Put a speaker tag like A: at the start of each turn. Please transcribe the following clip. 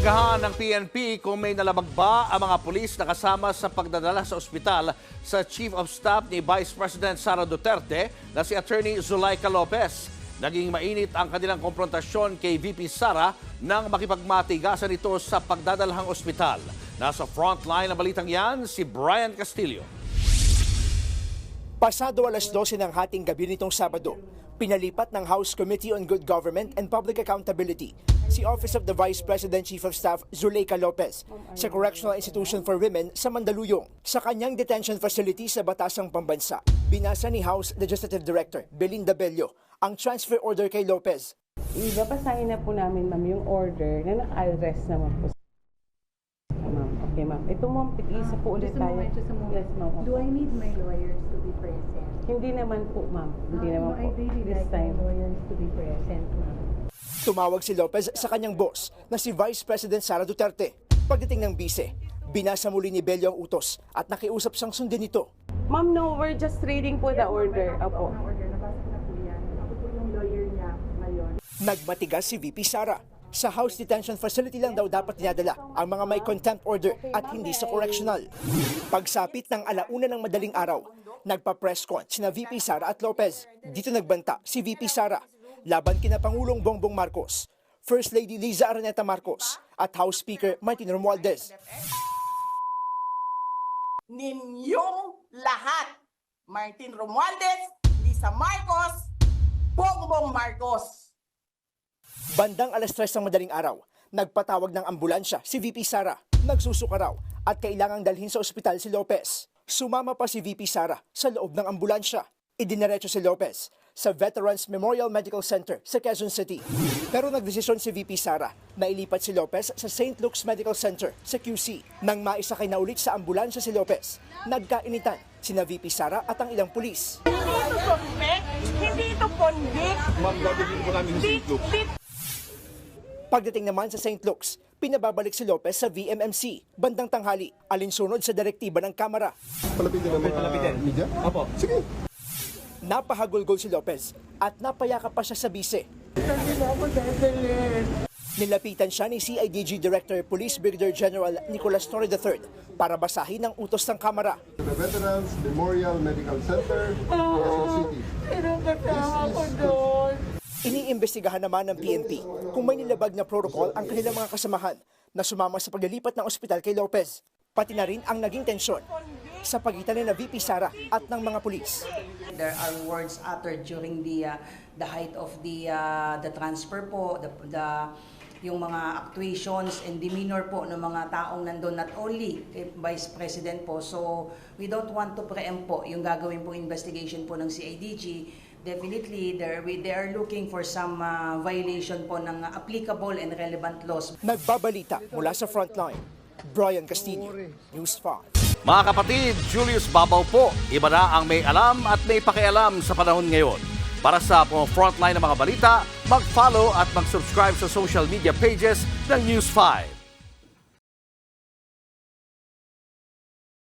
A: Iniimbestigahan ng PNP kung may nalabag ba ang mga pulis na kasama sa pagdadala sa ospital sa Chief of Staff ni Vice President Sara Duterte na si Attorney Zuleika Lopez. Naging mainit ang kanilang konfrontasyon kay VP Sara nang makipagmatigasan ito sa pagdadalahang ospital. Nasa frontline ng balitang yan, si Brian Castillo.
B: Pasado alas 12 ng hating gabi nitong Sabado, pinalipat ng House Committee on Good Government and Public Accountability si Office of the Vice President Chief of Staff Zuleika Lopez sa Correctional Institution for Women sa Mandaluyong. Sa kanyang detention facility sa Batasang Pambansa, binasa ni House Legislative Director Belinda Bello ang transfer order kay Lopez.
C: Ibabasahin na po namin, ma'am, yung order na naka-arrest naman po. Ma'am, okay, ma'am. Ito, ma'am, tig-isa po ulit tayo. Yes, ma'am.
D: Do I need my lawyers to be present?
C: Hindi naman po, ma'am. Hindi naman po.
D: I really
C: This
D: like
C: time.
D: my lawyers to be present, ma'am.
B: Tumawag si Lopez sa kanyang boss na si Vice President Sara Duterte. Pagdating ng bise, binasa muli ni Bello ang utos at nakiusap siyang sundin ito.
C: Ma'am, no, we're just reading po the order. Apo.
D: Order, nabasa ko na po yan. Ako po yung lawyer niya ngayon.
B: Nagmatigas si VP Sara. Sa House Detention Facility lang daw dapat dinadala ang mga may contempt order at hindi sa correctional. Pagsapit ng alauna ng madaling araw, nagpa-press con sina VP Sara at Lopez. Dito nagbanta si VP Sara laban kina Pangulong Bongbong Marcos, First Lady Liza Araneta Marcos at House Speaker Martin Romualdez.
E: Ninyong lahat, Martin Romualdez, Lisa Marcos, Bongbong Marcos.
B: Bandang alas 3 ng madaling araw, nagpatawag ng ambulansya si VP Sara. Nagsusuka raw at kailangang dalhin sa ospital si Lopez. Sumama pa si VP Sara sa loob ng ambulansya. Idiniretso si Lopez sa Veterans Memorial Medical Center sa Quezon City. Pero nagdesisyon si VP Sara na ilipat si Lopez sa St. Luke's Medical Center sa QC. Nang maisakay na ulit sa ambulansya si Lopez, nagkainitan sina VP Sara at ang ilang pulis.
E: Hindi ito convict.
F: Ma'am, gagawin po namin yung St. Luke's.
B: Pagdating naman sa St. Luke's, pinababalik si Lopez sa VMMC. Bandang tanghali, alinsunod sa direktiba ng Kamara.
F: Palapitin ng mga media? Opo. Sige.
B: Napahagulgol si Lopez at napayakap pa siya sa bise. Nilapitan siya ni CIDG Director Police Brigadier General Nicolas Torre III para basahin ang utos ng Kamara.
F: The Veterans Memorial Medical Center, Quezon City.
E: Pero kasama ko doon.
B: Iniimbestigahan naman ng PNP kung may nilabag na protocol ang kanilang mga kasamahan na sumama sa paglilipat ng ospital kay Lopez. Pati na rin ang naging tensyon sa pagitan ni na VP Sara at ng mga pulis.
G: There are words uttered during the height of the transfer po, yung mga actuations and demeanor po ng mga taong nandun, not only kay Vice President po. So we don't want to preempt po yung gagawin po investigation po ng CIDG. Definitely, they are looking for some violation po ng applicable and relevant laws.
B: Nagbabalita mula sa frontline, Brian Castillo, News 5.
A: Mga kapatid, Julius Babaw po. Iba na ang may alam at may pakialam sa panahon ngayon. Para sa frontline ng mga balita, mag-follow at mag-subscribe sa social media pages ng News 5.